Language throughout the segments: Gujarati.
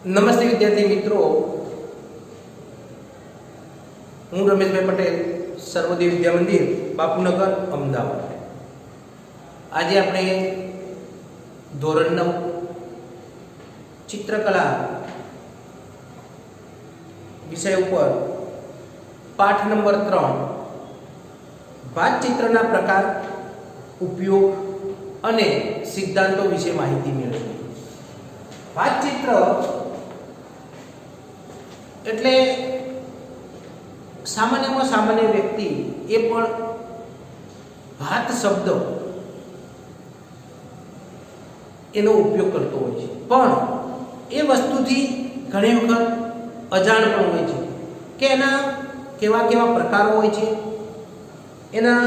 નમસ્તે વિદ્યાર્થી મિત્રો, હું રમેશભાઈ પટેલ, સર્વોદય વિદ્યા મંદિર, બાપુનગર, અમદાવાદ. આજે આપણે ધોરણ 9 ચિત્રકલા વિષય ઉપર પાઠ નંબર 3 ભાતચિત્રના પ્રકાર, ઉપયોગ અને સિદ્ધાંતો વિશે માહિતી મેળવીએ. ભાતચિત્ર એટલે સામાન્યમાં સામાન્ય વ્યક્તિ એ પણ ભાત શબ્દ એનો ઉપયોગ કરતો હોય છે, પણ એ વસ્તુથી ઘણી વખત અજાણ પણ હોય છે કે એના કેવા કેવા પ્રકારો હોય છે, એના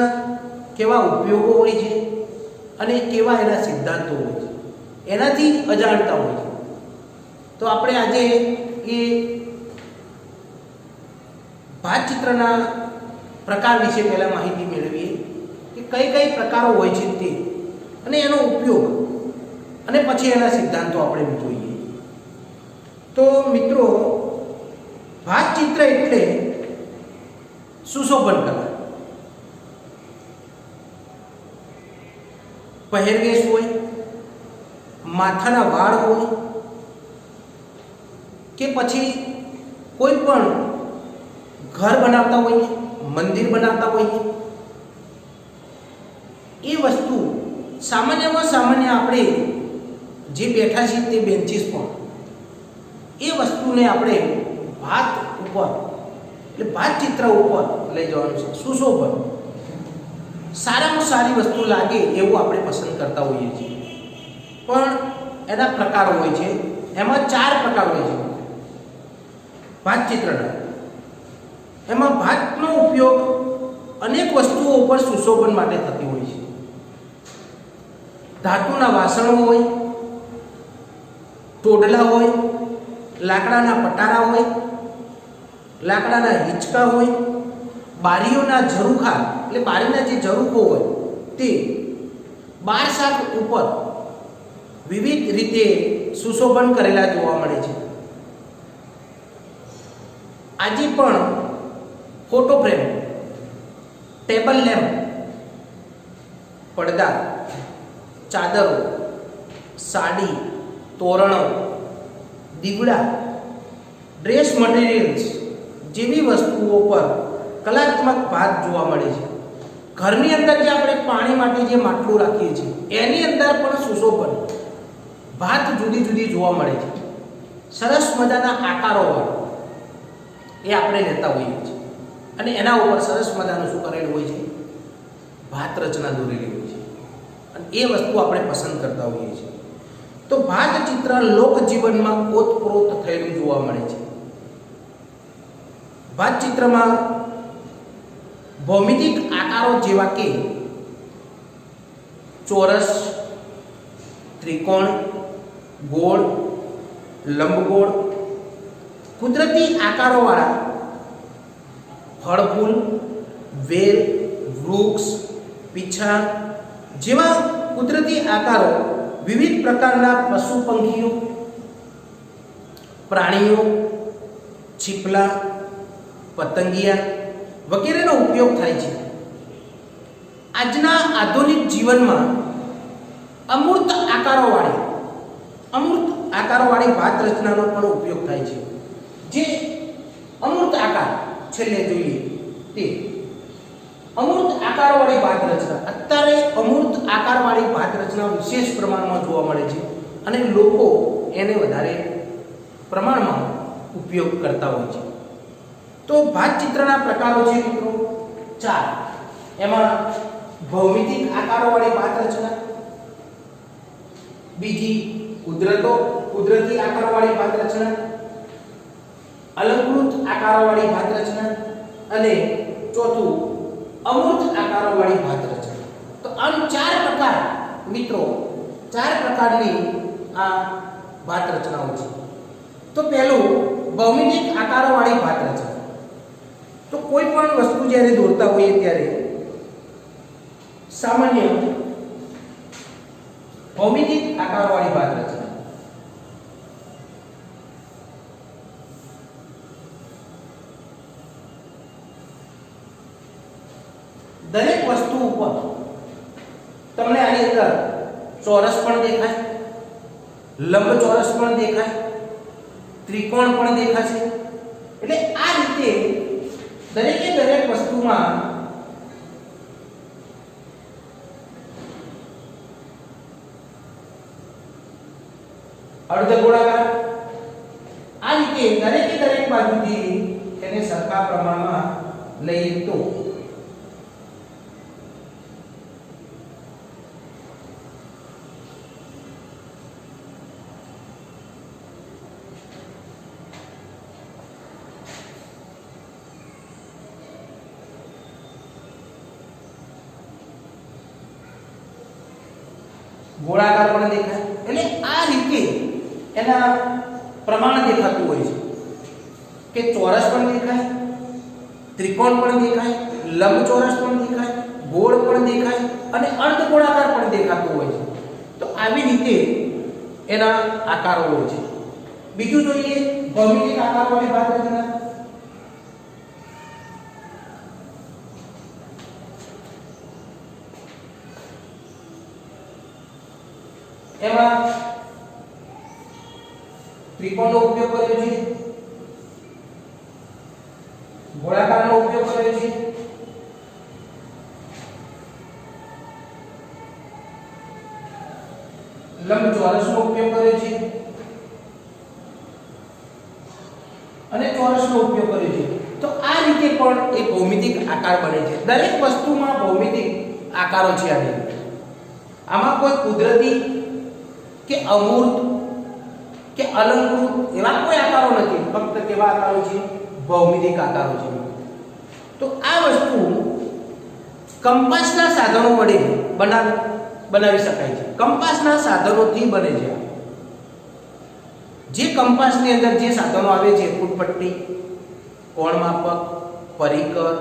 કેવા ઉપયોગો હોય છે અને કેવા એના સિદ્ધાંતો હોય છે, એનાથી અજાણતા હોય છે. તો આપણે આજે એ ભાતચિત્રના પ્રકાર વિશે પહેલા માહિતી મેળવીએ કે કઈ કઈ પ્રકારો હોય છે તે અને એનો ઉપયોગ, અને પછી એના સિદ્ધાંતો આપણે જોઈએ. તો મિત્રો, ભાતચિત્ર એટલે સુશોભન કલા. પહેરવેશ હોય, માથાના વાળ હોય કે પછી કોઈ પણ ઘર બનાવતા હોઈએ, મંદિર બનાવતા હોઈએ, એ વસ્તુ સામાન્યમાં સામાન્ય આપણે જે બેઠા છીએ તે બેન્ચીસ પણ એ વસ્તુને આપણે ભાત ઉપર એટલે ભાતચિત્ર ઉપર લઈ જવાનું છે. સુશોભન, સારામાં સારી વસ્તુ લાગે એવું આપણે પસંદ કરતા હોઈએ છીએ. પણ એના પ્રકારો હોય છે. એમાં 4 પ્રકાર હોય છે ભાતચિત્રના. એમાં ભાતનો ઉપયોગ અનેક વસ્તુઓ ઉપર સુશોભન માટે થતી હોય છે. ધાતુના વાસણો હોય, ટોડલા હોય, લાકડાના પટારા હોય, લાકડાના હિંચકા હોય, બારીઓના ઝરૂખા એટલે બારીના જે ઝરૂખો હોય તે, બાર શાક ઉપર વિવિધ રીતે સુશોભન કરેલા જોવા મળે છે. આજે પણ ફોટો ફ્રેમ, ટેબલ લેમ્પ, પડદા, ચાદરો, સાડી, તોરણો, દીવડા, ડ્રેસ મટીરિયલ્સ જેવી વસ્તુઓ પર કલાત્મક ભાત જોવા મળે છે. ઘરની અંદર જે આપણે પાણી માટે જે માટલું રાખીએ છીએ એની અંદર પણ સુશોભન ભાત જુદી જુદી જોવા મળે છે. સરસ મજાના આકારોવાળા એ આપણે લેતા હોઈએ છીએ અને એના ઉપર સરસ મજાનું શું કરેલું હોય છે, ભાત રચના દોરેલી હોય છે અને એ વસ્તુ આપણે પસંદ કરતા હોઈએ છીએ. તો ભાતચિત્ર લોકજીવનમાં ઓતપ્રોત થયેલું જોવા મળે છે. ભાતચિત્રમાં ભૌમિતિક આકારો જેવા કે ચોરસ, ત્રિકોણ, ગોળ, લંબગોળ, કુદરતી આકારોવાળા ફળફૂલ, વેલ, વૃક્ષ, પીછા જેવા કુદરતી આકારો, વિવિધ પ્રકારના પશુ પંખીઓ, પ્રાણીઓ, છીપલા, પતંગિયા વગેરેનો ઉપયોગ થાય છે. આજના આધુનિક જીવનમાં અમૂર્ત આકારોવાળી ભાત રચનાનો પણ ઉપયોગ થાય છે. જે અમૂર્ત આકાર છેલ્લે જોઈએ તે અમૂર્ત આકારવાળી ભાત રચના. અત્યારે અમૂર્ત આકારવાળી ભાત રચના વિશેષ પ્રમાણમાં જોવા મળે છે અને લોકો એને વધારે પ્રમાણમાં ઉપયોગ કરતા હોય છે. તો ભાતચિત્રના પ્રકારો છે મિત્રો 4. એમાં ભૌમિતિક આકારોવાળી ભાત રચના, બીજી કુદરતી આકારોવાળી ભાત રચના, અલંકૃત આકારોવાળી ભાત રચના અને ચોથું અમૂર્ત આકારોવાળી ભાત રચના. તો આમ 4 પ્રકાર મિત્રો, 4 પ્રકારની આ ભાત રચનાઓ છે. તો પહેલું ભૌમિતિક આકારોવાળી ભાત રચના. તો કોઈ પણ વસ્તુ જ્યારે દોરતા હોઈએ ત્યારે સામાન્ય ભૌમિતિક આકારવાળી ભાત રચના. દરેક વસ્તુ ઉપર તમને આની અંદર ચોરસ પણ દેખાય, લંબચોરસ પણ દેખાય, ત્રિકોણ પણ દેખાશે. એટલે આ રીતે દરેકે દરેક વસ્તુમાં અર્ધગોળાકાર આ રીતે દરેકે દરેક બાજુથી તેને સરખા પ્રમાણમાં લઈએ તો ગોળાકાર પણ દેખાય. એટલે આ રીતે એના પ્રમાણ દેખાતું હોય છે કે ચોરસ પણ દેખાય, ત્રિકોણ પણ દેખાય, લંબચોરસ પણ દેખાય, ગોળ પણ દેખાય અને અર્ધગોળાકાર પણ દેખાતું હોય છે. તો આવી રીતે એના આકારો હોય છે. બીજું જોઈએ ભૌમિતિક આકારોની વાત રચના. એમાં ત્રિકોણનો ઉપયોગ કર્યો છે, ગોળાકારનો ઉપયોગ કર્યો છે, લંબચોરસનો ઉપયોગ કર્યો છે અને ચોરસનો ઉપયોગ કર્યો છે. તો આ રીતે પણ એ ભૌમિતિક આકાર બને છે. દરેક વસ્તુમાં ભૌમિતિક આકારો છે. આમાં કોઈ કુદરતી કે અમૂર્ત કે અલંકૃત એવા કોઈ આકારો નથી. ફક્ત કેવા આકારો છે? ભૌમિતિક આકારો છે. તો આ વસ્તુ કંપાસના સાધનો વડે બનાવી શકાય છે. કંપાસના સાધનોથી બને છે. જે કંપાસની અંદર જે સાધનો આવે છે, ફૂટપટ્ટી, કોણ માપક, પરિકર,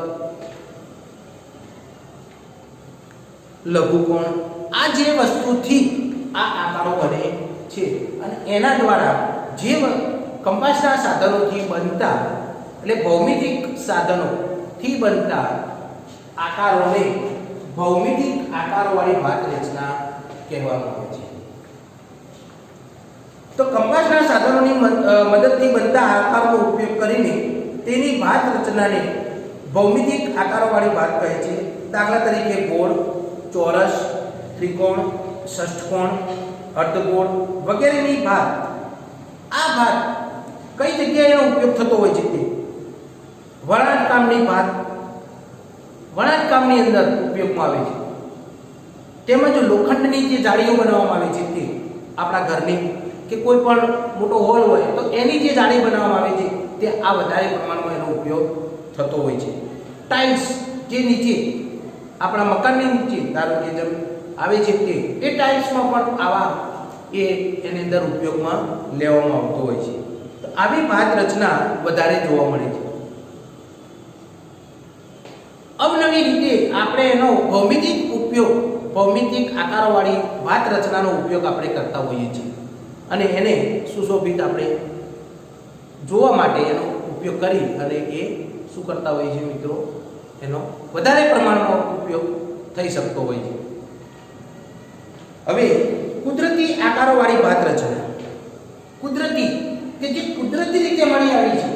લઘુકોણ, આ જે વસ્તુથી આ આકારો બને છે અને એના દ્વારા જે કંપાસના સાધનોથી બનતા એટલે ભૌમિતિક સાધનોથી બનતા આકારોને ભૌમિતિક આકારવાળી ભાત રચના કહેવામાં આવે છે. તો કંપાસના સાધનોની મદદથી બનતા આકારનો ઉપયોગ કરીને તેની ભાત રચનાને ભૌમિતિક આકારવાળી ભાત કહે છે. દાખલા તરીકે ગોળ, ચોરસ, ત્રિકોણ, ષષ્ઠકોણ, અર્ધગોળ વગેરેની ભાત. આ ભાત કઈ જગ્યાએ એનો ઉપયોગ થતો હોય છે? તે વણાટકામની ભાત વણાટકામની અંદર ઉપયોગમાં આવે છે. તેમજ લોખંડની જે જાળીઓ બનાવવામાં આવે છે, તે આપણા ઘરની કે કોઈ પણ મોટો હોલ હોય તો એની જે જાળી બનાવવામાં આવે છે, તે આ વધારે પ્રમાણમાં એનો ઉપયોગ થતો હોય છે. ટાઇલ્સ જે નીચે આપણા મકાનની નીચે ધારો કે જેમ આવે છે, તે ટાઇલ્સમાં પણ આવા એની અંદર ઉપયોગમાં લેવામાં આવતો હોય છે. તો આવી ભાત રચના વધારે જોવા મળે છે. અવનવી રીતે આપણે એનો ભૌમિતિક આકારવાળી ભાત રચનાનો ઉપયોગ આપણે કરતા હોઈએ છીએ અને એને સુશોભિત આપણે જોવા માટે એનો ઉપયોગ કરી અને એ શું કરતા હોઈએ છીએ મિત્રો? એનો વધારે પ્રમાણમાં ઉપયોગ થઈ શકતો હોય છે. હવે કુદરતી આકારોવાળી ભાત રચના. કુદરતી કે જે કુદરતી રીતે મળી આવી છે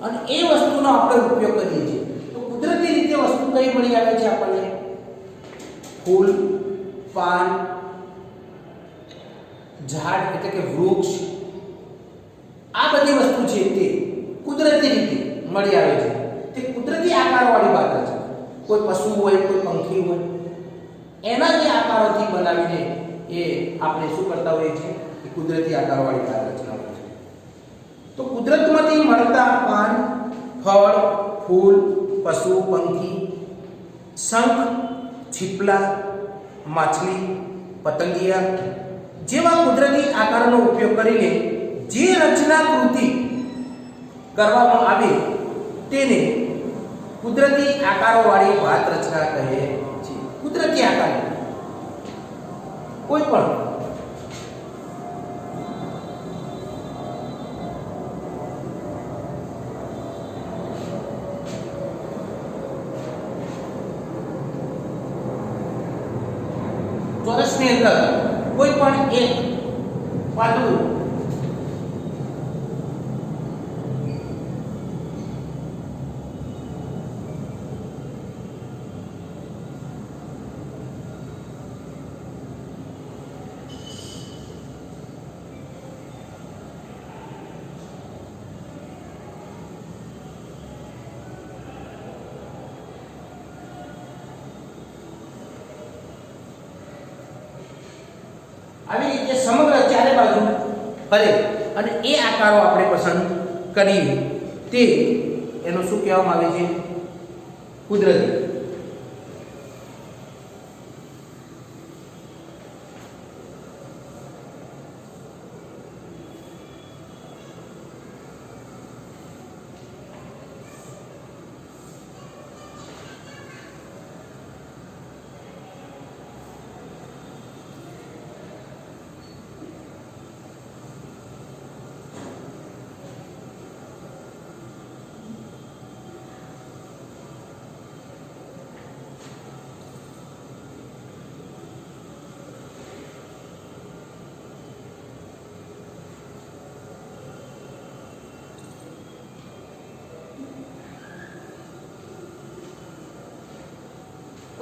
અને એ વસ્તુનો આપણે ઉપયોગ કરીએ છીએ. તો કુદરતી રીતે વસ્તુ કઈ મળી આવે છે આપણને? ફૂલ, પાન, ઝાડ એટલે કે વૃક્ષ, આ બધી વસ્તુ છે તે કુદરતી રીતે મળી આવે છે. તે કુદરતી આકારવાળી ભાત રચના. કોઈ પશુ હોય, કોઈ પંખી હોય, એના જે આકારોથી બનાવીને એ આપણે શું કરતા હોઈએ છીએ? એ કુદરતી આકારવાળી ભાત રચના હોય છે. તો કુદરતમાંથી મળતા પાન, ફળ, ફૂલ, પશુ, પંખી, શંખ, છીપલા, માછલી, પતંગિયા જેવા કુદરતી આકારોનો ઉપયોગ કરીને જે રચનાકૃતિ કરવામાં આવે તેને કુદરતી આકારોવાળી ભાત રચના કહે છે. કુદરતી આકાર કોઈ પણ ચોરસની અંદર કોઈ પણ એક પાંદડું આવી રીતે સમગ્ર ચારે બાજુ ફરે અને એ આકારો આપણે પસંદ કરીએ તે એનું શું કહેવામાં આવે છે? કુદરતી.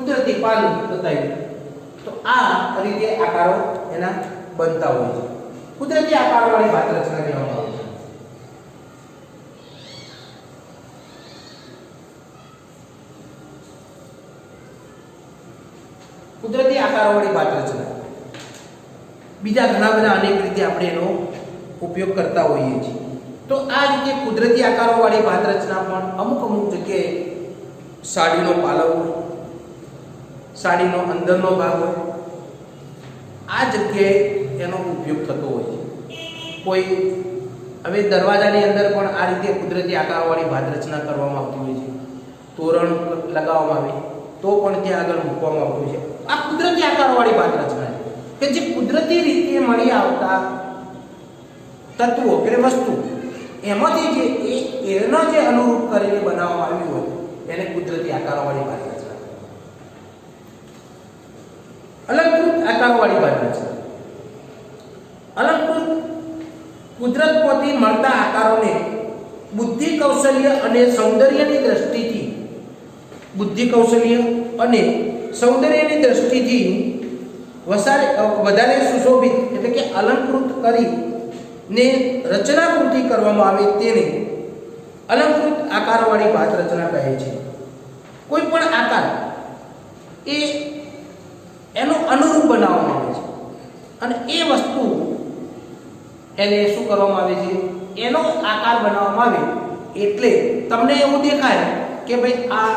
કુદરતી પાલું બતાવ્યું. તો આ રીતે આકારો એના બનતા હોય છે. કુદરતી આકારવાળી ભાત રચના કહેવામાં આવે છે. કુદરતી આકારવાળી ભાત રચના બીજા ઘણા બધા અનેક રીતે આપણે એનો ઉપયોગ કરતા હોઈએ છીએ. તો આ રીતે કુદરતી આકારોવાળી ભાત રચના પણ અમુક જગ્યાએ સાડીનો પાલવ, સાડીનો અંદરનો ભાગ હોય, આ જગ્યાએ એનો ઉપયોગ થતો હોય છે. કોઈ હવે દરવાજાની અંદર પણ આ રીતે કુદરતી આકારવાળી ભાત રચના કરવામાં આવતી હોય છે. તોરણ લગાવવામાં આવે તો પણ ત્યાં આગળ મૂકવામાં આવતું હોય છે. આ કુદરતી આકારવાળી ભાત રચના છે કે જે કુદરતી રીતે મળી આવતા તત્વો કે વસ્તુ એમાંથી જે એનો જે અનુરૂપ કરીને બનાવવામાં આવ્યું હોય એને કુદરતી આકારવાળી ભાત રચના. અલંકૃત આકારવાળી ભાત રચના. અલંકૃત કુદરતમાંથી મળતા આકારોને બુદ્ધિ કૌશલ્ય અને સૌંદર્યની દ્રષ્ટિથી વધારે સુશોભિત એટલે કે અલંકૃત કરીને રચનાકૃતિ કરવામાં આવે તેને અલંકૃત આકારવાળી ભાત રચના કહે છે. કોઈ પણ આકાર એ એનો અનુરૂપ બનાવવામાં આવે છે અને એ વસ્તુ એને શું કરવામાં આવે છે? એનો આકાર બનાવવામાં આવે એટલે તમને એવું દેખાય કે ભાઈ આ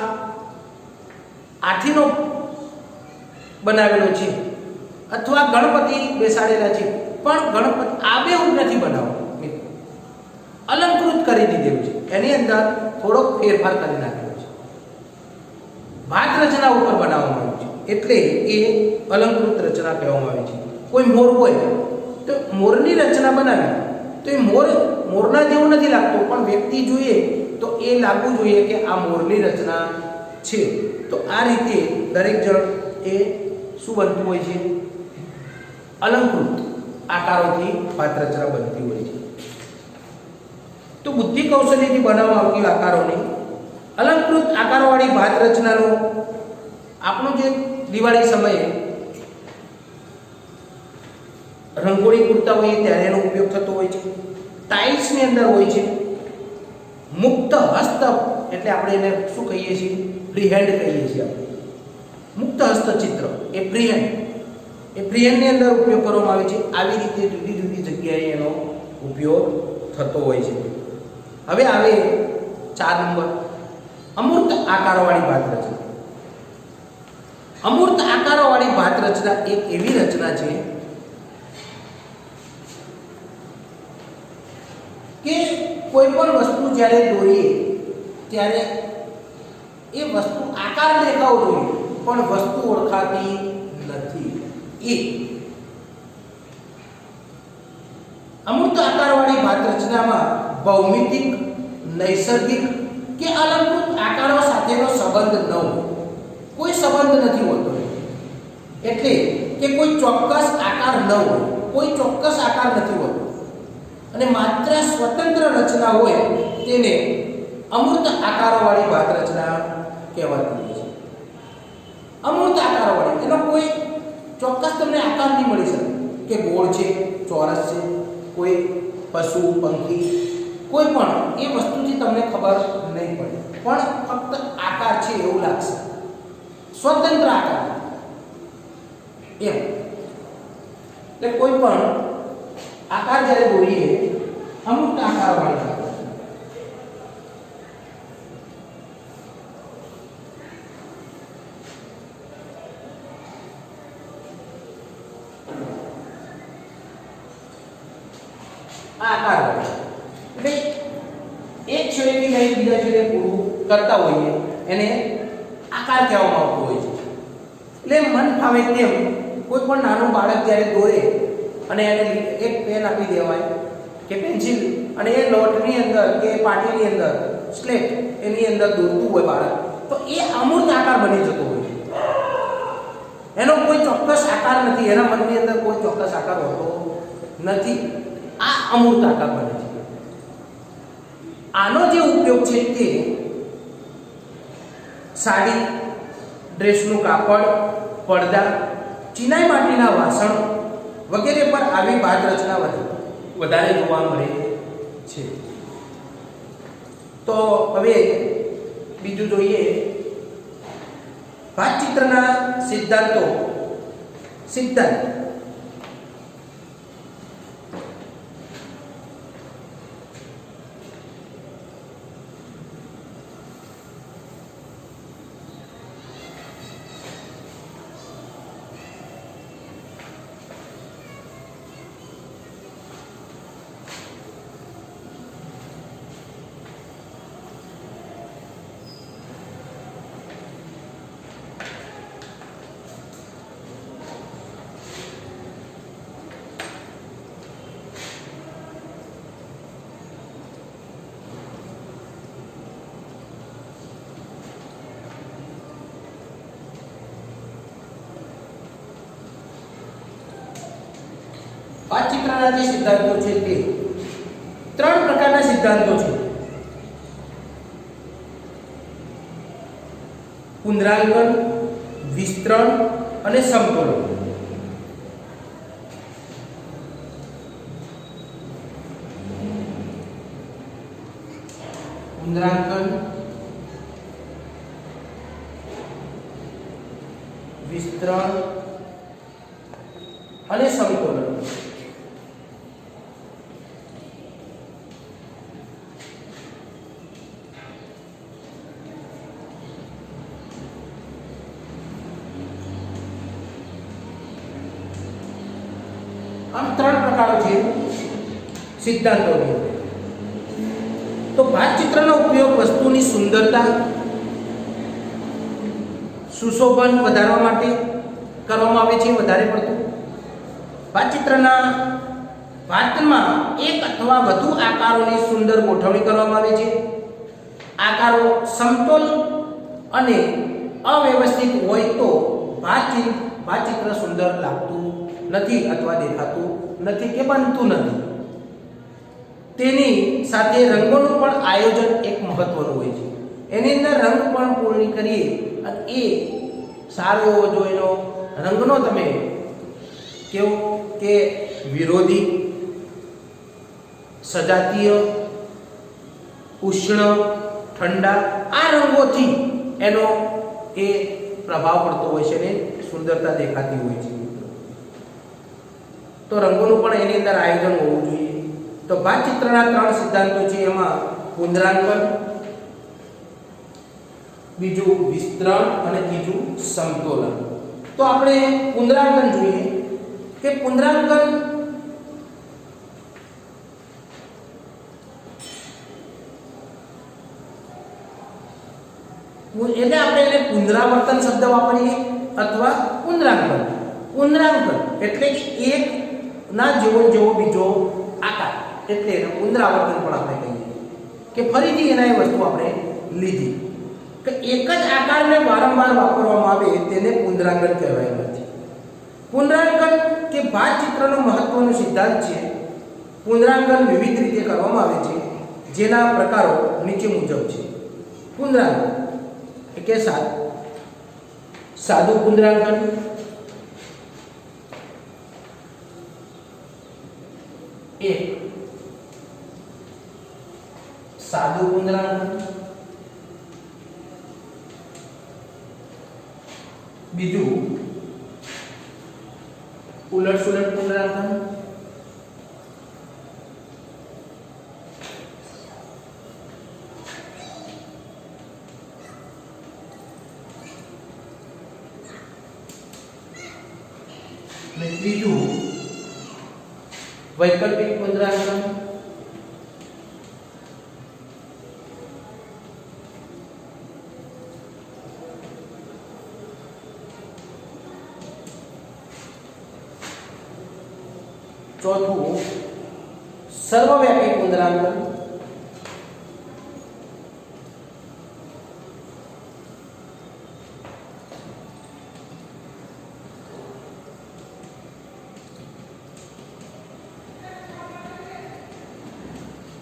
આઠીનો બનાવેલો છે અથવા ગણપતિ બેસાડેલા છે, પણ ગણપતિ આબેહૂબ નથી બનાવવાનો, અલંકૃત કરી દીધેલું છે. એની અંદર થોડોક ફેરફાર કરી નાખેલો છે, ભાત રચના ઉપર બનાવવામાં આવ્યું છે એટલે એ અલંકૃત રચના કહેવામાં આવે છે. કોઈ મોર હોય તો મોરની રચના બનાવી તો એ મોરના જેવું નથી લાગતું, પણ વ્યક્તિ જોઈએ તો એ લાગવું જોઈએ કે આ મોરની રચના છે. તો આ રીતે દરેક જણ એ શું બનતું હોય છે? અલંકૃત આકારોથી ભાત રચના બનતી હોય છે. તો બુદ્ધિ કૌશલ્યથી બનાવવામાં આવતી આકારોની અલંકૃત આકારવાળી ભાત રચનાનો આપણું જે દિવાળી સમયે રંગોળી પૂરતા હોઈએ ત્યારે એનો ઉપયોગ થતો હોય છે. ટાઇલ્સની અંદર હોય છે. મુક્ત હસ્ત એટલે આપણે એને શું કહીએ છીએ? ફ્રીહેન્ડ કહીએ છીએ આપણે. મુક્ત હસ્તચિત્ર એ ફ્રીહેન્ડની અંદર ઉપયોગ કરવામાં આવે છે. આવી રીતે જુદી જુદી જગ્યાએ એનો ઉપયોગ થતો હોય છે. હવે આવે 4 નંબર, અમૂર્ત આકારવાળી ભાત રચના. અમૂર્ત આકારવાળી ભાત રચના એક એવી રચના છે કે કોઈ પણ વસ્તુ જ્યારે દોરીએ ત્યારે એ વસ્તુ આકાર દેખાવો જોઈએ પણ વસ્તુ ઓળખાતી નથી. એ અમૂર્ત આકારવાળી ભાત રચનામાં ભૌમિતિક, નૈસર્ગિક કે અલંકૃત આકારો સાથેનો સંબંધ ન હોય, કોઈ સંબંધ નથી હોતો. એટલે કે કોઈ ચોક્કસ આકાર ન હોય, કોઈ ચોક્કસ આકાર નથી હોતો અને માત્ર સ્વતંત્ર રચના હોય તેને અમૂર્ત આકારોવાળી ભાત રચના કહેવાતી હોય છે. અમૂર્ત આકારોવાળી, એનો કોઈ ચોક્કસ તમને આકાર નહીં મળી શકે કે ગોળ છે, ચોરસ છે, કોઈ પશુ પંખી કોઈ પણ એ વસ્તુથી તમને ખબર નહીં પડે, પણ ફક્ત આકાર છે એવું લાગશે, સ્વતંત્ર આકાર એમ. એટલે કોઈ પણ આકાર જ્યારે દોરીએ અમુક આકારવાળી આકાર એટલે એક છેડેથી લઈ બીજા છેડે પૂરું કરતા હોઈએ એને આકાર કહેવામાં આવતો હોય છે. એટલે મન ફાવે તેમ કોઈ પણ નાનું બાળક જ્યારે દોરે અને એને એક પેન આપી દેવાય કે પેન્સિલ અને એ નોટની અંદર કે પાટીની અંદર સ્લેટ એની અંદર દોરતું હોય બાળક, તો એ અમૂર્ત આકાર બની જતો હોય છે. એનો કોઈ ચોક્કસ આકાર નથી, એના મનની અંદર કોઈ ચોક્કસ આકાર હોતો નથી. આ અમૂર્ત આકાર બને છે. આનો જે ઉપયોગ છે તે સાડી, ડ્રેસનું કાપડ, પડદા, ચિનાઈ માટીના વાસણ વગેરે પર આવી ભાત રચના વધારે જોવા મળે છે. તો હવે બીજું જોઈએ ભાતચિત્રના સિદ્ધાંત. ભાતચિત્રના જે સિદ્ધાંતો છે તે 3 પ્રકારના સિદ્ધાંતો છે: પુનરાંકન, વિસ્તરણ અને સમતોલન. પુનરાંકન, વિસ્તરણ અને સમતોલન. આમ 3 પ્રકારો છે સિદ્ધાંતોની. તો ભાતચિત્રનો ઉપયોગ વસ્તુની સુંદરતા, સુશોભન વધારવા માટે કરવામાં આવે છે વધારે પડતું. ભાતમાં એક અથવા વધુ આકારોની સુંદર ગોઠવણી કરવામાં આવે છે. આકારો સમતોલ અને અવ્યવસ્થિત હોય તો ભાતચિત્ર સુંદર લાગતું નથી અથવા દેખાતું નથી કે બનતું નથી. તેની સાથે રંગોનું પણ આયોજન એક મહત્વનું હોય છે. એની અંદર રંગ પણ પૂર્ણ કરીએ અને એ સારો એવો જો એનો રંગનો તમે કેવો કે વિરોધી, સજાતીય, ઉષ્ણ, ઠંડા, આ રંગોથી એનો એ પ્રભાવ પડતો હોય છે ને સુંદરતા દેખાતી હોય છે. તો રંગોનું પણ એની અંદર આયોજન હોવું જોઈએ. તો ભાતચિત્રના 3 સિદ્ધાંતો છે, એમાં પુનરાંકન, બીજું વિસ્તરણ અને ત્રીજું સમતોલન. તો આપણે પુનરાંકન જોઈએ કે પુનરાંકન એટલે આપણે એને પુનરાવર્તન શબ્દ વાપરીએ અથવા પુનરાંકન. પુનરાંકન એટલે કે એક ના જેવો બીજો આકાર, એટલે એને પુનરાવર્તન પણ આપણે કહીએ કે ફરીથી એના એ વસ્તુ આપણે લીધી કે એક જ આકારને વારંવાર વાપરવામાં આવે તેને પુનરાંકન કહેવાય છે. પુનરાંકન કે ભાતચિત્રનો મહત્વનો સિદ્ધાંત છે. પુનરાંકન વિવિધ રીતે કરવામાં આવે છે, જેના પ્રકારો નીચે મુજબ છે. પુનરાંકન એટલે સાદું પુનરાંકન, એક સાદું પુનરાંકન, બીજું ઉલટ-સુલટ પુનરાંકન, અને ત્રીજું વૈકલ્પિક પુનરાંકન, ચોથું સર્વવ્યાપી પુનરાંકન,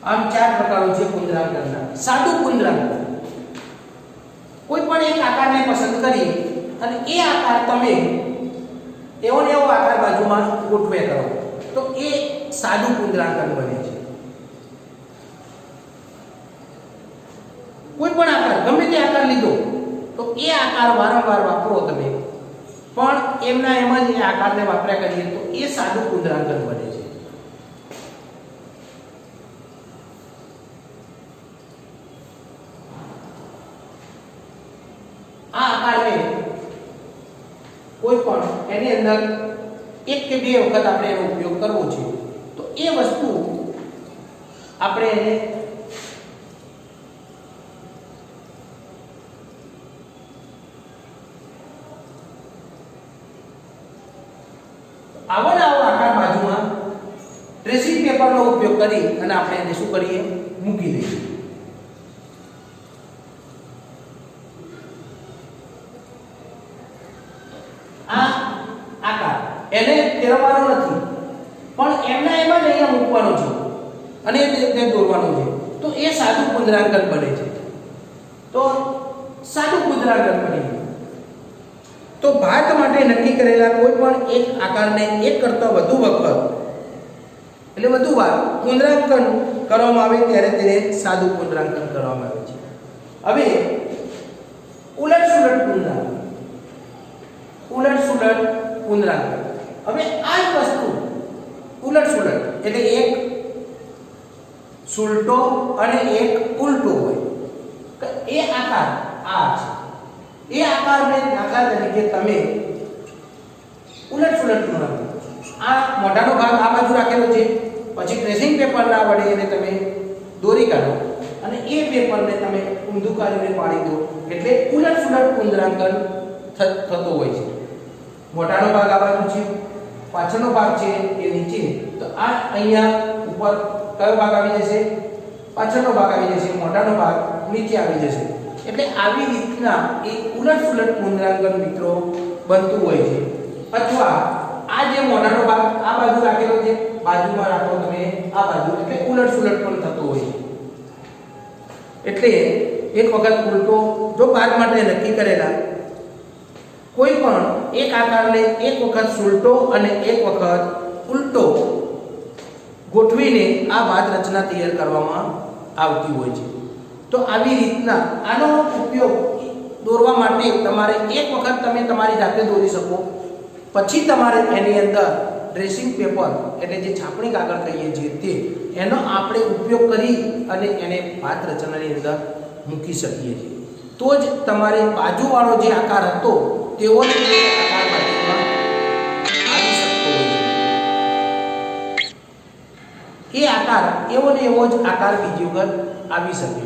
આમ 4 પ્રકારો છે પુનરાંકનના. સાદું પુનરાંકન, કોઈ પણ એક આકારને પસંદ કરી અને એ આકાર તમે એવો ને એવો આકાર બાજુમાં ગોઠવ્યા કરો તો એ સાદું પુનરાંકન બને છે. કોઈ પણ આકાર, ગમે તે આકાર લીધો તો એ આકાર વારંવાર વાપરો તમે, પણ એમના એમ જ એ આકારને વાપર્યા કરીએ તો એ સાદું પુનરાંકન બને છે. આ આકારને કોઈ પણ એની અંદર એક કે બે વખત આપણે એનો ઉપયોગ કરવો છે તો એ વસ્તુ આપણે એને આવો આકાર બાજુમાં ટ્રેસિંગ પેપરનો ઉપયોગ કરી અને આપણે એને શું કરીએ, મૂકી દઈએ. આ આકાર એને ફેરવવાનો નથી, પણ એમના એમ જ અહીંયા મૂકવાનો છે અને તે દોરવાનું છે તો એ સાદું પુનરાંકન બને છે. તો સાદું પુનરાંકન બને. તો ભાત માટે નક્કી કરેલા કોઈ પણ એક આકારને એક કરતાં વધુ વખત એટલે વધુ વાર પુનરાંકન કરવામાં આવે ત્યારે તેને સાદું પુનરાંકન કરવામાં આવે છે. હવે ઉલટ-સુલટ પુનરાંકન, ઉલટ-સુલટ પુનરાંકન. હવે આ જ વસ્તુ ઉલટ-સુલટ એટલે એક સુલટો અને એક ઉલટો હોય તો એ આકાર આ છે. એ આકારને દાખલા તરીકે તમે ઉલટ-સુલટ પુનરાંકન, આ મોઢાનો ભાગ આ બાજુ રાખેલો છે, પછી ટ્રેસિંગ પેપરના વડે એને તમે દોરી કાઢો અને એ પેપરને તમે ઊંધું કરીને પાડી દો એટલે ઉલટ-સુલટ પુનરાંકન થતો હોય છે. મોઢાનો ભાગ આ બાજુ છે, પાછળનો ભાગ છે એ નીચે, તો આ અહીંયા ઉપર કયો ભાગ આવી જશે, પાછળનો ભાગ આવી જશે, મોઢાનો ભાગ નીચે આવી જશે. એટલે આવી રીતના એક ઉલટ-સુલટ પુનરાંકન મિત્રો બનતું હોય છે. અથવા આ જે મોઢાનો ભાગ આ બાજુ રાખેલો છે, બાજુમાં રાખો તમે આ બાજુ, એટલે ઉલટ-સુલટ પણ થતો હોય છે. એટલે એક વખત ઉલટો, જો ભાત માટે નક્કી કરેલા કોઈ પણ એક આકારને એક વખત સુલટો અને એક વખત ઉલટો ગોઠવીને આ ભાત રચના તૈયાર કરવામાં આવતી હોય છે. તો આવી રીતના આનો ઉપયોગ દોરવા માટે તમારે એક વખત તમે તમારી જાતે દોરી શકો, પછી તમારે એની અંદર ડ્રેસિંગ પેપર એટલે જે છાપણી કાગળ કહીએ છીએ તે એનો આપણે ઉપયોગ કરી અને એને ભાત રચનાની અંદર મૂકી શકીએ છીએ. તો જ તમારે બાજુવાળો જે આકાર હતો તેવો જ આકાર બાજુમાં આવી શકતો હોય છે. એ આકાર એવો ને એવો જ આકાર બીજી વખત આવી શકે,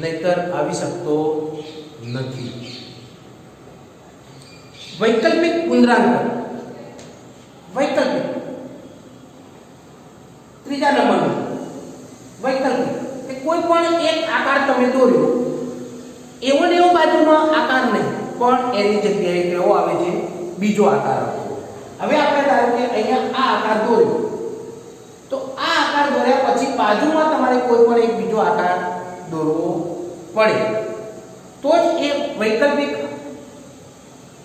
નહીતર આવી શકતો નથી. વૈકલ્પિક પુનરાંકન, વૈકલ્પિક ત્રીજા નંબરનું વૈકલ્પિક કે કોઈ પણ એક આકાર તમે દોર્યો, એવો ને એવો બાજુનો આકાર નહીં, પણ એની જગ્યાએ કેવો આવે છે, બીજો આકાર આવતો. હવે આપણે ધારો કે અહીંયા આ આકાર દોર્યો, તો આ આકાર દોર્યા પછી બાજુમાં તમારે કોઈ પણ એક બીજો આકાર દોરવો પડે, તો જ એ વૈકલ્પિક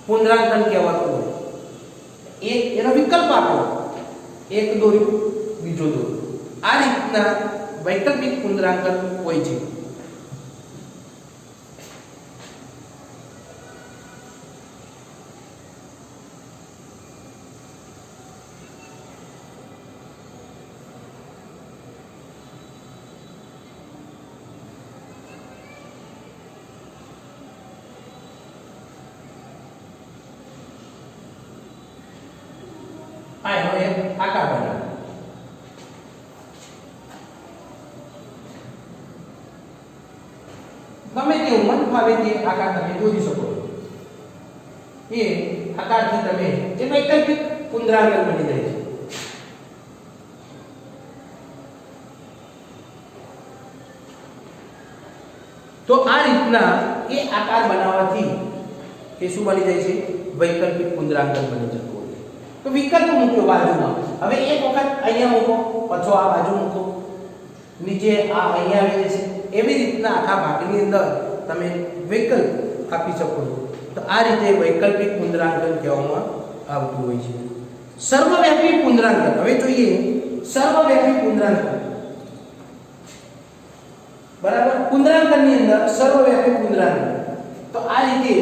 પુનરાંકન કહેવાતું હોય. એનો વિકલ્પ આપો, એક દોર્યું બીજો દોર્યો, આ રીતના વૈકલ્પિક પુનરાંકન હોય છે. એનો એક આકાર બનાવો. ગમે તે મન ફાવે તે આકાર તમે દોરી શકો છો. એ આકારથી તમે જે વૈકલ્પિક પુનરાંકન બની જાય છે. તો આ રીતના એ આકાર બનાવવાથી એ શું બની જાય છે? વૈકલ્પિક પુનરાંકન બની જતું હોય. તો વિકલ્પ મૂક્યો બાજુમાં. હવે એક વખત અહીંયા મૂકો, પાછો આ બાજુ મૂકો, નીચે આ અહીંયા આવી જશે. એવી રીતના આખા ભાગની અંદર તમે વિકલ્પ આપી શકો છો. તો આ રીતે વૈકલ્પિક પુનરાંકન કહેવામાં આવતું હોય છે. સર્વવ્યાપી પુનરાંકન. હવે જોઈએ સર્વવ્યાપી પુનરાંકન. બરાબર, પુનરાંકનની અંદર સર્વવ્યાપી પુનરાંકન. તો આ રીતે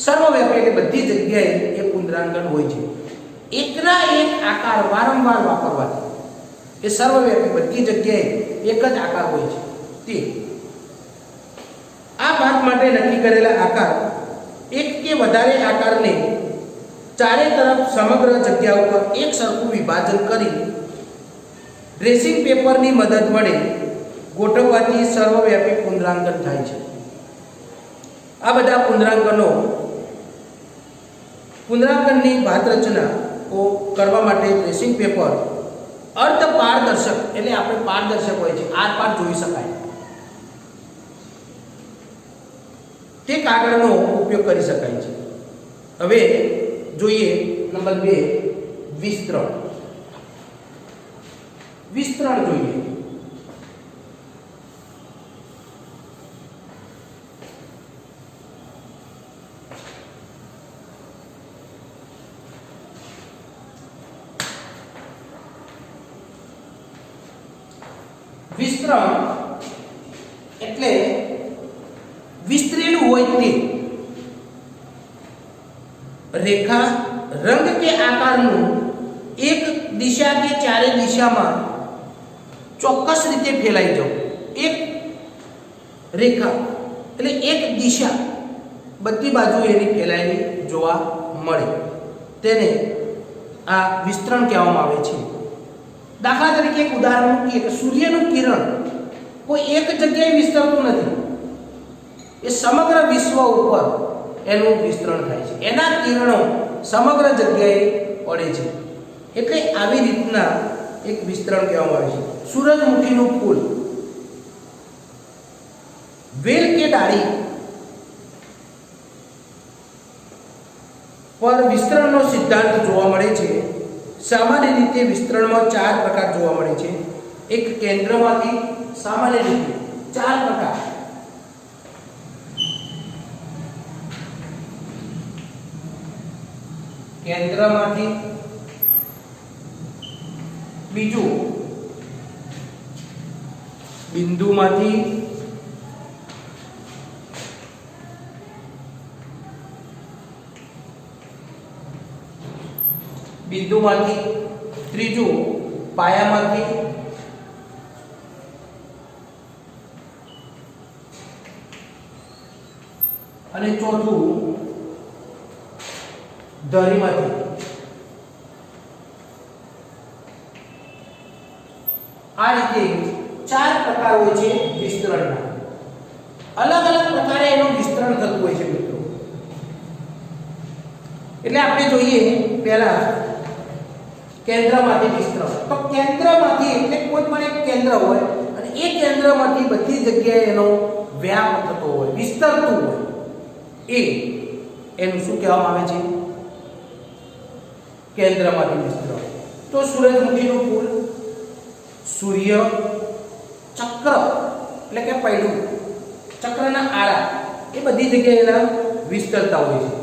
સર્વવ્યાપી એટલે બધી જગ્યાએ એ પુનરાંકન હોય છે. એકના એક આકાર વારંવાર વાપરવાથી એ સર્વવ્યાપી બધી જગ્યાએ એક જ આકાર હોય છે. તે આ ભાગ માટે નક્કી કરેલા આકાર એક કે વધારે આકારને ચારે તરફ સમગ્ર જગ્યા ઉપર એક સરખું વિભાજન કરી ડ્રેસિંગ પેપરની મદદ વડે ગોઠવવાથી સર્વવ્યાપી પુનરાંકન થાય છે. આ બધા પુનરાંકનની ભાત રચના કરવા માટે ડ્રેસિંગ પેપર અર્ધ પારદર્શક એટલે આપણે પારદર્શક હોય છે, આરપાર જોઈ શકાય તે કાગળનો ઉપયોગ કરી શકાય છે. હવે જોઈએ નંબર 2 વિસ્તરણ. વિસ્તરણ જોઈએ. વિસ્તરણ એટલે વિસ્તરેલું હોય તે રેખા, રંગ કે આકારનું એક દિશા કે ચારે દિશામાં ચોક્કસ રીતે ફેલાઈ જવું. એક રેખા એટલે એક દિશા બધી બાજુ એની ફેલાયેલી જોવા મળે, તેને આ વિસ્તરણ કહેવામાં આવે છે. દાખલા તરીકે એક ઉદાહરણ મૂકીએ કે સૂર્યનું કિરણ કોઈ એક જગ્યાએ વિસ્તરતું નથી, એ સમગ્ર વિશ્વ ઉપર એનું વિસ્તરણ થાય છે. એના કિરણો સમગ્ર જગ્યાએ પડે છે, એટલે આવી રીતના એક વિસ્તરણ કહેવામાં આવે છે. સૂરજમુખીનું ફૂલ, વેલ કે ડાળી પર વિસ્તરણનો સિદ્ધાંત જોવા મળે છે. સામાન્ય રીતે વિસ્તરણમાં 4 પ્રકાર જોવા મળે છે. એક કેન્દ્રમાંથી, સામાન્ય રીતે 4 પ્રકાર. કેન્દ્રમાંથી, બીજું બિંદુમાંથી, ત્રીજું પાયામાંથી, અને ચોથું ધરીમાંથી. આ રીતે 4 પ્રકાર હોય છે વિસ્તરણના. અલગ અલગ પ્રકારે એનું વિસ્તરણ થતું હોય છે મિત્રો. એટલે આપણે જોઈએ પહેલા કેન્દ્રમાંથી વિસ્તરણ. તો કેન્દ્રમાંથી એટલે કોઈ પણ એક કેન્દ્ર હોય અને એ કેન્દ્રમાંથી બધી જગ્યાએ એનો વ્યાપ થતો હોય, વિસ્તરતું હોય, એનું શું કહેવામાં આવે છે? કેન્દ્રમાંથી વિસ્તરણ. તો સૂરજમુખીનું ફૂલ, સૂર્ય, ચક્ર એટલે કે પૈડું, ચક્રના આરા એ બધી જગ્યાએ એના વિસ્તરતા હોય છે.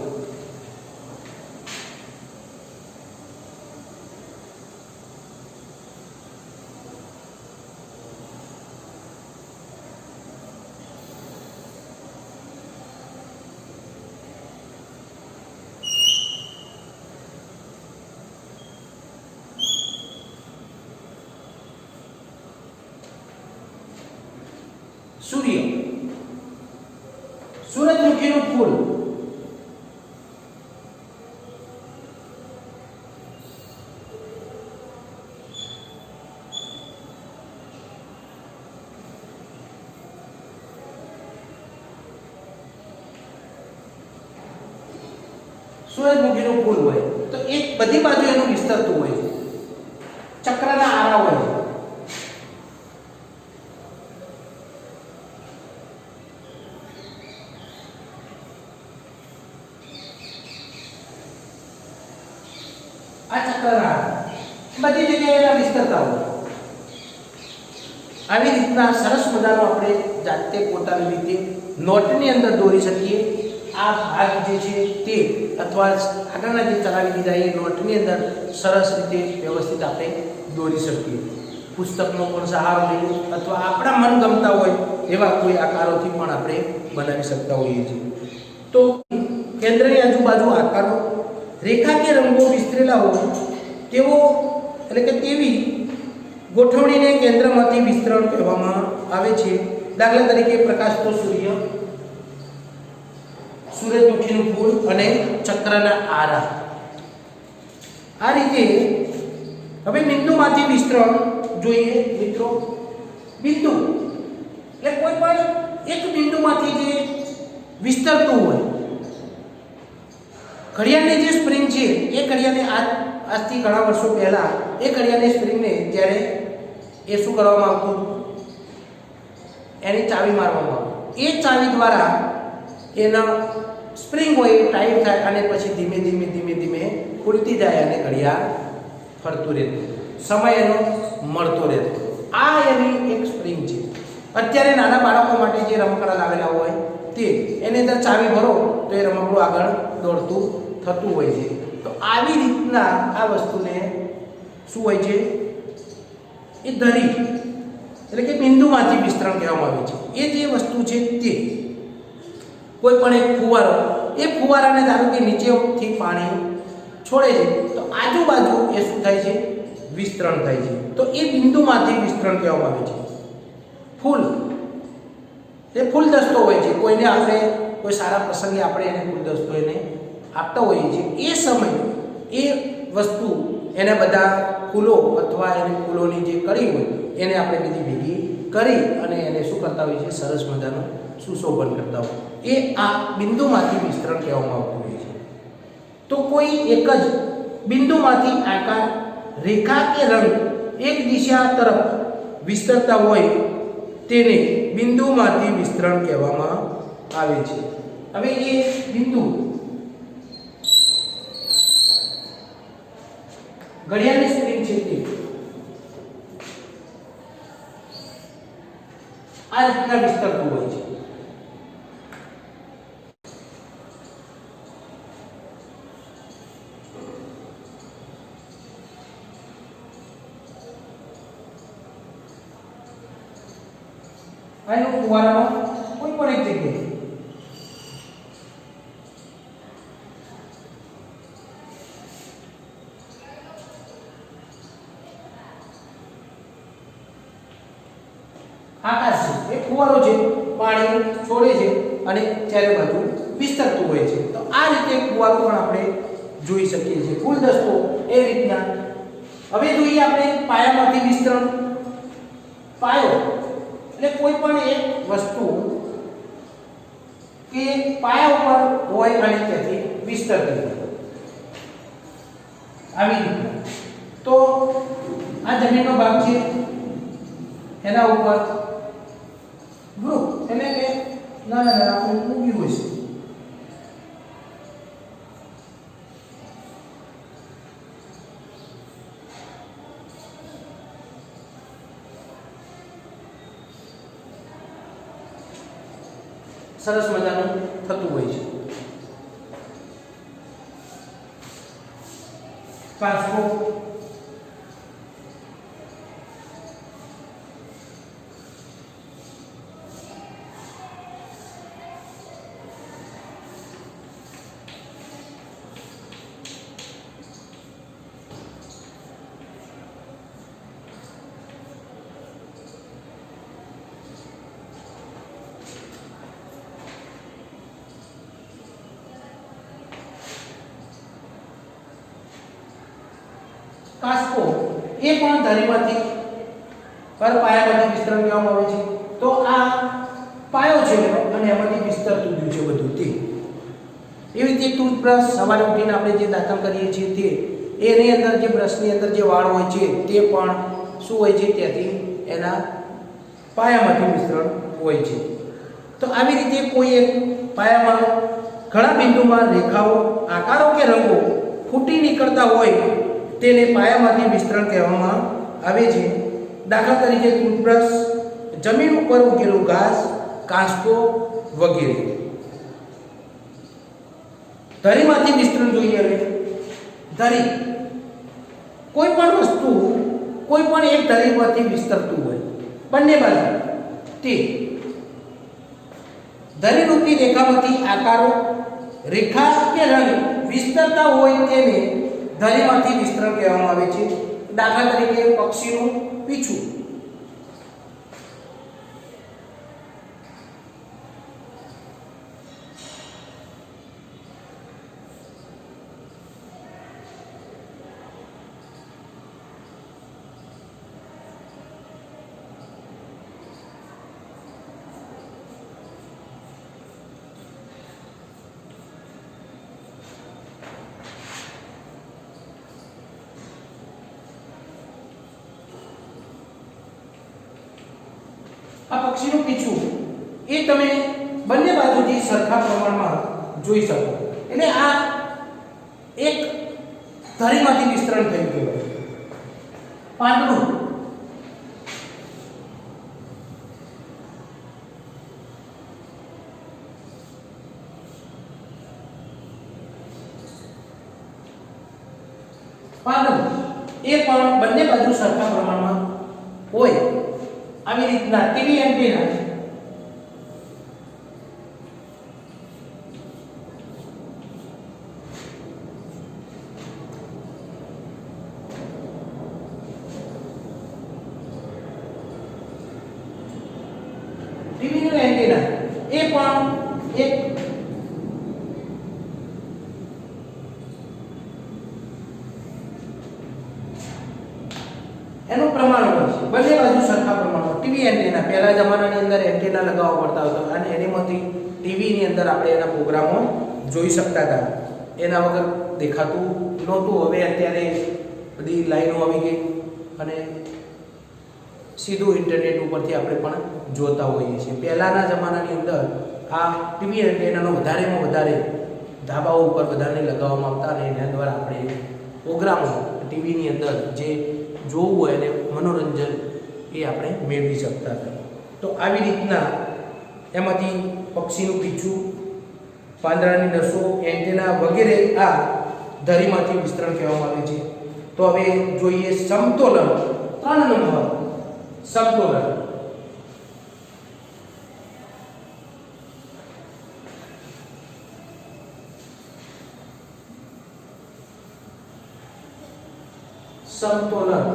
સૂર્ય, સૂરજમુખીનું ફૂલ, સૂરજમુખીનું ફૂલ હોય તો એક બધી બાજુ એનું વિસ્તરતું હોય છે. ચક્રના આરા હોય છે. આ ચક્રના બધી જગ્યાએ એના વિસ્તરતા હોય. આવી રીતના સરસ મજાનો આપણે જાતે પોતાની રીતે નોટની અંદર દોરી શકીએ. આ ભાગ જે છે તે અથવા આગળના જે ચલાવી દીધા એ નોટની અંદર સરસ રીતે વ્યવસ્થિત આપણે દોરી શકીએ. પુસ્તકનો પણ સહારો લઈએ અથવા આપણા મનગમતા હોય એવા કોઈ આકારોથી પણ આપણે બનાવી શકતા હોઈએ છીએ. તો કેન્દ્રની આજુબાજુ આકારો, રેખા કે રંગો વિસ્તરેલા હોય તેવો એટલે કે તેવી ગોઠવણીને કેન્દ્રમાંથી વિસ્તરણ કહેવામાં આવે છે. દાખલા તરીકે પ્રકાશતો સૂર્ય, સૂરજમુખીનું ફૂલ અને ચક્રના આરા. આ રીતે હવે બિંદુમાંથી વિસ્તરણ જોઈએ મિત્રો. બિંદુ એટલે કોઈ પણ એક બિંદુમાંથી જે વિસ્તરતું હોય. ઘડિયાળની જે સ્પ્રિંગ છે એ ઘડિયાળને આજથી ઘણા વર્ષો પહેલા એ ઘડિયાળની સ્પ્રિંગને જ્યારે એ શું કરવામાં આવતું, એની ચાવી મારવામાં આવતી. એ ચાવી દ્વારા એના સ્પ્રિંગ હોય એ ટાઈટ થાય અને પછી ધીમે ધીમે ધીમે ધીમે ખુલતી જાય અને ઘડિયાળ ફરતું રહેતું, સમય એનો મળતો રહેતો. આ એની એક સ્પ્રિંગ છે. અત્યારે નાના બાળકો માટે જે રમકડા લાવેલા હોય તે એની અંદર ચાવી ભરો તો એ રમકડું આગળ દોડતું થતું હોય છે. તો આવી રીતના આ વસ્તુને શું હોય છે, એ ધરી એટલે કે બિંદુમાંથી વિસ્તરણ કહેવામાં આવે છે. એ જે વસ્તુ છે તે કોઈ પણ એક ફુવારો, એ ફુવારાને ધારો કે નીચેથી પાણી છોડે છે તો આજુબાજુ એ શું થાય છે, વિસ્તરણ થાય છે. તો એ બિંદુમાંથી વિસ્તરણ કહેવામાં આવે છે. ફૂલ એ ફૂલ દસ્તો હોય છે. કોઈને આપણે કોઈ સારા પ્રસંગે આપણે એને ફૂલ દસ્તો એને આપતા હોઈએ છીએ. એ સમય એ વસ્તુ એને બધા ફૂલો અથવા એની ફૂલોની જે કળી હોય એને આપણે બધી ભેગી કરી અને એને શું કરતા હોઈએ છીએ, સરસ મજાનું સુશોભન કરતા હોય. એ આ બિંદુમાંથી વિસ્તરણ કહેવામાં આવતું હોય છે. તો કોઈ એક જ બિંદુમાંથી આકાર, રેખા કે રંગ એક દિશા તરફ વિસ્તરતા હોય તેને બિંદુમાંથી વિસ્તરણ કહેવામાં આવે છે. હવે એ બિંદુ ઘડિયાળની સ્પ્રિંગ છે તે આ રીતના વિસ્તરતું હોય છે. આનો ફુવારામાં કોઈ પણ એક જગ્યાએ આકાશ છે, એ ફુવારો છે, પાણી છોડે છે અને ચારે બાજુ વિસ્તરતું હોય છે. તો આ રીતે ફુવારો પણ આપણે જોઈ શકીએ છીએ. ફૂલ દસ્તો એ રીતના. હવે જોઈએ આપણે પાયામાંથી વિસ્તરણ. પાયો એટલે કોઈ પણ એક વસ્તુ કે પાયા ઉપર હોય અને ત્યાંથી વિસ્તરતી હોય આવી રીતના. તો આ જમીનનો ભાગ છે, એના ઉપર ગ્રુપ એટલે કે નાના નાના આપણે મૂક્યું હોય છે. સરસ મજાનું થતું હોય છે. કાચકો કાચકો એ પણ ધરીમાંથી પાયામાંથી વિસ્તરણ કહેવામાં આવે છે. તો આ પાયો છે અને એમાંથી વિસ્તરતું ગયું છે બધું તે. એવી રીતે ટૂથબ્રશ સવારે ઉઠીને આપણે જે દાંતણ કરીએ છીએ તે એની અંદર જે બ્રશની અંદર જે વાળ હોય છે તે પણ શું હોય છે ત્યાંથી એના પાયામાંથી વિસ્તરણ હોય છે. તો આવી રીતે કોઈ એક પાયામાં ઘણા બિંદુમાં રેખાઓ, આકારો કે રંગો ફૂટી નીકળતા હોય તેને પાયામાંથી વિસ્તરણ કહેવામાં આવે છે. દાખલા તરીકે ટૂથબ્રશ, જમીન ઉપર ઉગેલું ઘાસ, કાંસકો વગેરે. ધરીમાંથી વિસ્તરણ જોઈએ. હવે ધરી કોઈ પણ વસ્તુ કોઈ પણ એક ધરીમાંથી વિસ્તરતું હોય બંને બાજુ તે ધરીરૂપી રેખામાંથી આકારો, રેખા કે રંગ વિસ્તરતા હોય તેને ધરીમાંથી વિસ્તરણ કહેવામાં આવે છે. દાખલા તરીકે પક્ષીનું પીછું. આ પક્ષીનું પીછું એ તમે બંને બાજુથી સરખા પ્રમાણમાં જોઈ શકો. એટલે આ એક ધરીમાંથી વિસ્તરણ થયું કહેવાય. પાંદડું એ પણ બંને બાજુ સરખા પ્રમાણમાં હોય. આવી રીતના ટીવી એન્ટેના ટીવીનું એન્ટેના એ પણ એક એનું પ્રમાણ હોય છે. બંને બાજુ સરખા પ્રમાણમાં. ટીવી એન્ટેના પહેલા જમાનાની અંદર એન્ટેના લગાવવા પડતા હતા અને એનીમાંથી ટીવીની અંદર આપણે એના પ્રોગ્રામો જોઈ શકતા હતા. એના વગર દેખાતું નહોતું. હવે અત્યારે બધી લાઈનો આવી ગઈ અને સીધું ઇન્ટરનેટ ઉપરથી આપણે પણ જોતા હોઈએ છીએ. પહેલાના જમાનાની અંદર આ ટીવી એન્ટેનાનો વધારેમાં વધારે ધાબાઓ ઉપર બધાને લગાવવામાં આવતા અને એના દ્વારા આપણે પ્રોગ્રામો ટીવીની અંદર જે જોવું હોય અને મનોરંજન એ આપણે મેળવી શકતા હતા. તો આવી રીતના એમાંથી પક્ષીનું પીછું, પાંદડાની નસો, એન્ટેના વગેરે આ ધરીમાંથી વિસ્તરણ કહેવામાં આવે છે. તો હવે જોઈએ સમતોલન. 3 નંબર સમતોલન. સમતોલન.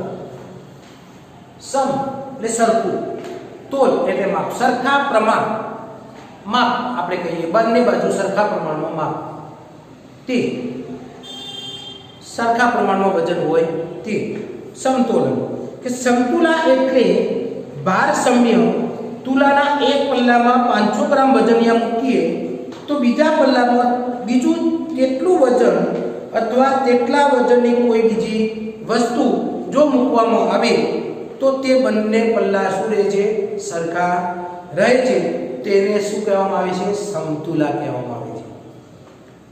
સમ એટલે સરખું, તોલ એટલે માપ, સરખા પ્રમાણ. માપ આપણે કહીએ બંને બાજુ સરખા પ્રમાણમાં માપ. તે સરખા પ્રમાણમાં વજન હોય તે સમતોલન. કે સમતુલા એટલે ભારસમ્ય તુલાના એક પલ્લામાં 500 ગ્રામ વજનિયા મૂકીએ તો બીજા પલ્લામાં બીજું તેટલું વજન અથવા તેટલા વજનની કોઈ બીજી વસ્તુ જો મૂકવામાં આવે તો તે બંને પલ્લા શું રહે છે? સરખા રહે છે. તેને શું કહેવામાં આવે છે? સમતુલા કહેવામાં આવે છે.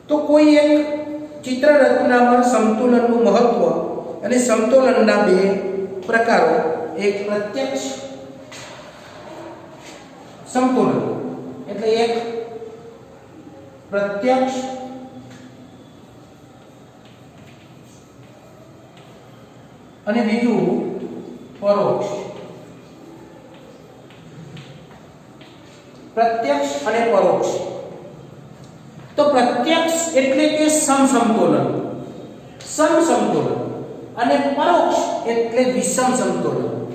તો કોઈ એક ચિત્ર રચનામાં સમતુલનનું મહત્વ અને સમતોલનના બે પ્રકારો. એક પ્રત્યક્ષ સમતોલન એટલે એક પ્રત્યક્ષ અને બીજું પરોક્ષ. પ્રત્યક્ષ અને પરોક્ષ. તો પ્રત્યક્ષ એટલે કે સમસમતોલન, સમસમતોલન, અને પરોક્ષ એટલે વિષમ સમતોલન.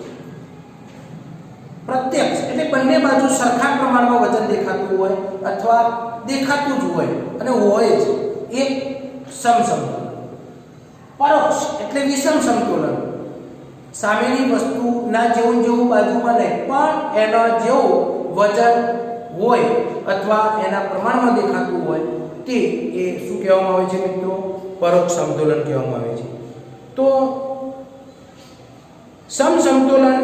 પ્રત્યક્ષ એટલે બંને બાજુ સરખા પ્રમાણમાં વજન દેખાતું હોય અથવા દેખાતું જ હોય અને હોય જ, એ સમસમતોલન. પરોક્ષ એટલે વિષમ સમતોલન, સામેની વસ્તુના જેવું બાજુમાં નહીં પણ એના જેવું વજન હોય અથવા એના પ્રમાણમાં દેખાતું હોય તે એ શું કહેવામાં આવે છે મિત્રો? પરોક્ષ સમતોલન કહેવામાં આવે છે. તો સમસમતોલન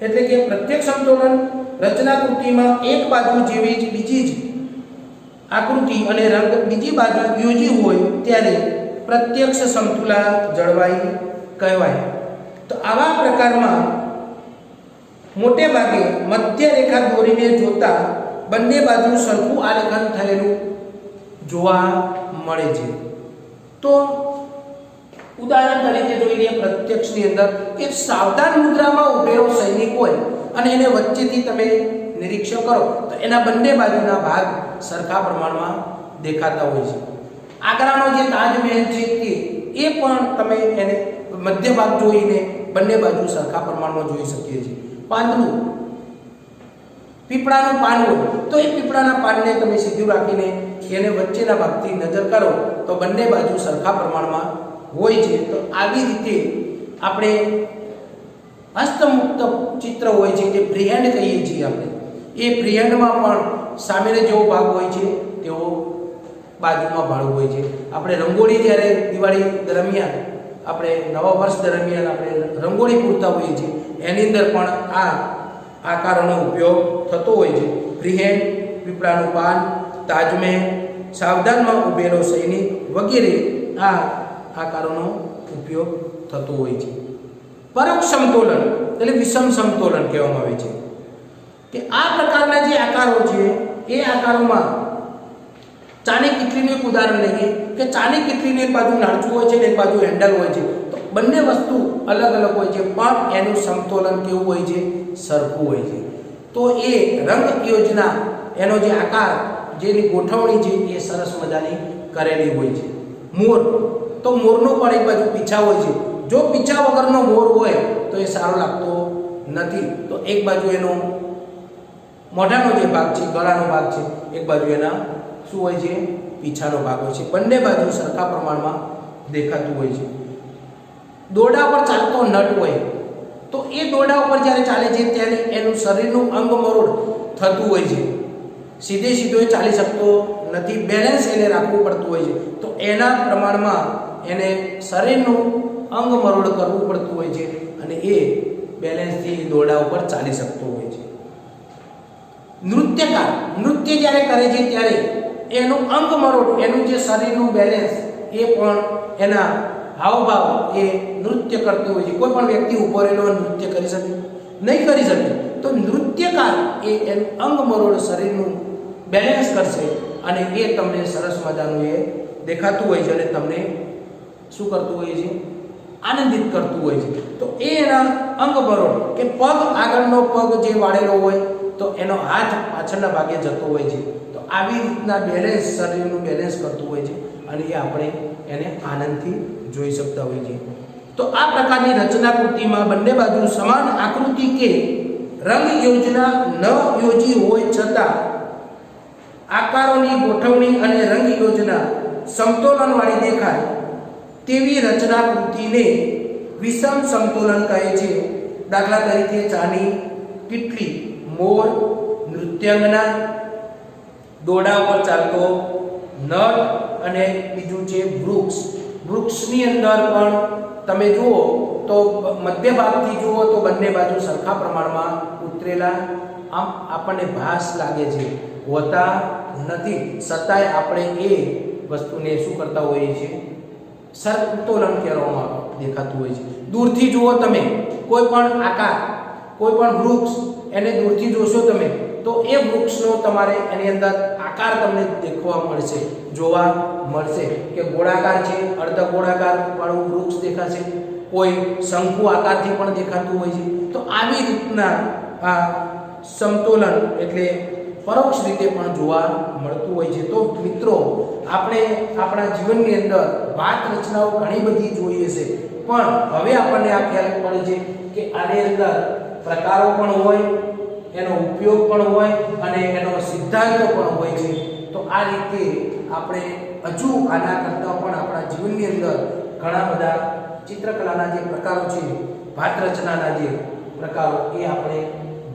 એટલે કે પ્રત્યક્ષ સમતોલન રચનાકૃતિમાં એક બાજુ જેવી જ બીજી જ આકૃતિ અને રંગ બીજી બાજુ યોજી હોય ત્યારે પ્રત્યક્ષ સમતુલા જળવાઈ કહેવાય. તો આવા પ્રકારમાં મોટે ભાગે મધ્ય રેખા દોરીને જોતા બંને બાજુ સરખું આલેખન થયેલું જોવા મળે છે. તો ઉદાહરણ તરીકે જોઈ લઈએ પ્રત્યક્ષની અંદર કે સાવધાન મુદ્રામાં ઉભેલો સૈનિક હોય અને એને વચ્ચેથી તમે નિરીક્ષણ કરો તો એના બંને બાજુના ભાગ સરખા પ્રમાણમાં દેખાતા હોય છે. આગ્રાનો જે તાજમહેલ છે એ પણ તમે એને મધ્ય ભાગ જોઈને બંને બાજુ સરખા પ્રમાણમાં જોઈ શકીએ છીએ. પાંદડું, પીપળાનું પાન હોય તો એ પીપળાના પાનને તમે સીધું રાખીને એને વચ્ચેના ભાગથી નજર કરો તો બંને બાજુ સરખા પ્રમાણમાં હોય છે. તો આવી રીતે આપણે હસ્તમુક્ત ચિત્ર હોય છે જે ફ્રીહેન્ડ કહીએ છીએ આપણે, એ ફ્રીહેન્ડમાં પણ સામેનો જેવો ભાગ હોય છે તેવો બાજુમાં ભાગ હોય છે. આપણે રંગોળી જ્યારે દિવાળી દરમિયાન આપણે નવા વર્ષ દરમિયાન આપણે રંગોળી પૂરતા હોઈએ છીએ એની અંદર પણ આ આકારોનો ઉપયોગ થતો હોય છે. ફ્રીહેન્ડ, પીપળાનું પાન, તાજમહેલ, સાવધાનમાં ઉભેલો સૈનિક વગેરે આ આકારોનો ઉપયોગ થતો હોય છે. પરોક્ષ સમતોલન એટલે વિષમ સમતોલન કહેવામાં આવે છે કે આ પ્રકારના જે આકારો છે એ આકારોમાં ચાની કીટલીનું એક ઉદાહરણ લઈએ કે ચાની કીટલીની એક બાજુ નાળચું હોય છે ને એક બાજુ હેન્ડલ હોય છે. તો બંને વસ્તુ અલગ અલગ હોય છે પણ એનું સમતોલન કેવું હોય છે? સરખું હોય છે. તો એ રંગ યોજના, એનો જે આકાર, જેની ગોઠવણી છે એ સરસ મજાની કરેલી હોય છે. મોર, તો મોરનો પણ એક બાજુ પીછા હોય છે. જો પીછા વગરનો મોર હોય તો એ સારો લાગતો નથી. તો એક બાજુ એનો મોઢાનો જે ભાગ છે, ગળાનો ભાગ છે, એક બાજુ એના શું હોય છે? પીછાનો ભાગ હોય છે. બંને બાજુ સરખા પ્રમાણમાં દેખાતું હોય છે. દોરડા પર ચાલતો નટ હોય તો એ દોરડા ઉપર જ્યારે ચાલે છે ત્યારે એનું શરીરનું અંગ મરોડ થતું હોય છે. સીધો એ ચાલી શકતો નથી, બેલેન્સ એને રાખવું પડતું હોય છે. તો એના પ્રમાણમાં એને શરીરનું અંગ મરોડ કરવું પડતું હોય છે અને એ બેલેન્સથી દોરડા ઉપર ચાલી શકતો હોય છે. નૃત્યકાર નૃત્ય જ્યારે કરે છે ત્યારે એનું અંગ મરોડ, એનું જે શરીરનું બેલેન્સ એ પણ એના હાવભાવ એ નૃત્ય કરતું હોય છે. કોઈ પણ વ્યક્તિ ઊભો રહેલો નૃત્ય કરી શકે? નહીં કરી શકે. તો નૃત્યકાર એ એનું અંગ મરોડ, શરીરનું બેલેન્સ કરશે અને એ તમને સરસ મજાનું એ દેખાતું હોય છે અને તમને શું કરતું હોય છે? આનંદિત કરતું હોય છે. તો એ એના અંગ મરોડ કે પગ, આગળનો પગ જે વાળેલો હોય તો એનો હાથ પાછળના ભાગે જતો હોય છે. તો આવી રીતના બેલેન્સ, શરીરનું બેલેન્સ કરતું હોય છે અને એ આપણે એને આનંદથી જોઈ શકતા હોઈએ છીએ. તો આ પ્રકારની રચનાકૃતિમાં બંને બાજુ સમાન આકૃતિ કે રંગ યોજના ન યોજી હોય છતાં આકારોની ગોઠવણી અને રંગ યોજના સમતોલનવાળી દેખાય તેવી રચનાકૃતિને વિષમ સમતોલન કહે છે. દાખલા તરીકે ચાની કીટલી, મોર, નૃત્યાંગના, દોરડા ઉપર ચાલતો નટ અને બીજું છે વૃક્ષ. વૃક્ષની અંદર પણ તમે જુઓ તો મધ્ય ભાગથી જુઓ તો બંને બાજુ સરખા પ્રમાણમાં ઉતરેલા આમ આપણને ભાસ લાગે છે, હોતા નથી. છતાંય આપણે એ વસ્તુને શું કરતા હોઈએ છીએ? સંતુલન કરવામાં દેખાતું હોય છે. દૂરથી જુઓ તમે કોઈ પણ આકાર, કોઈ પણ વૃક્ષ, એને દૂરથી જોશો તમે તો એ વૃક્ષનો તમારે એની અંદર આકાર તમને દેખવા મળશે, જોવા મળશે કે ગોળાકાર છે, અર્ધ ગોળાકાર વાળું વૃક્ષ દેખાશે, કોઈ શંકુ આકારથી પણ દેખાતું હોય છે. તો આવી રીતના આ સમતોલન એટલે પરોક્ષ રીતે પણ જોવા મળતું હોય છે. તો મિત્રો આપણે આપણા જીવનની અંદર વાત રચનાઓ ઘણી બધી જોઈએ છે, પણ હવે આપણને આ ખ્યાલ પડે છે કે આની અંદર પ્રકારો પણ હોય, એનો ઉપયોગ પણ હોય અને એનો સિદ્ધાંતો પણ હોય છે. તો આ રીતે આપણે હજુ આના કરતાં પણ આપણા જીવનની અંદર ઘણા બધા ચિત્રકલાના જે પ્રકારો છે, ભાત રચનાના જે પ્રકારો એ આપણે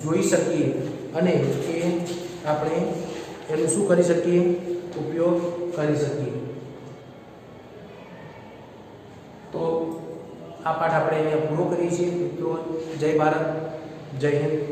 જોઈ શકીએ અને એ આપણે એનું શું કરી શકીએ, ઉપયોગ કરી શકીએ. તો આ પાઠ આપણે અહીંયા પૂરો કરીએ છીએ. મિત્રો જય ભારત, જય હિન્દ.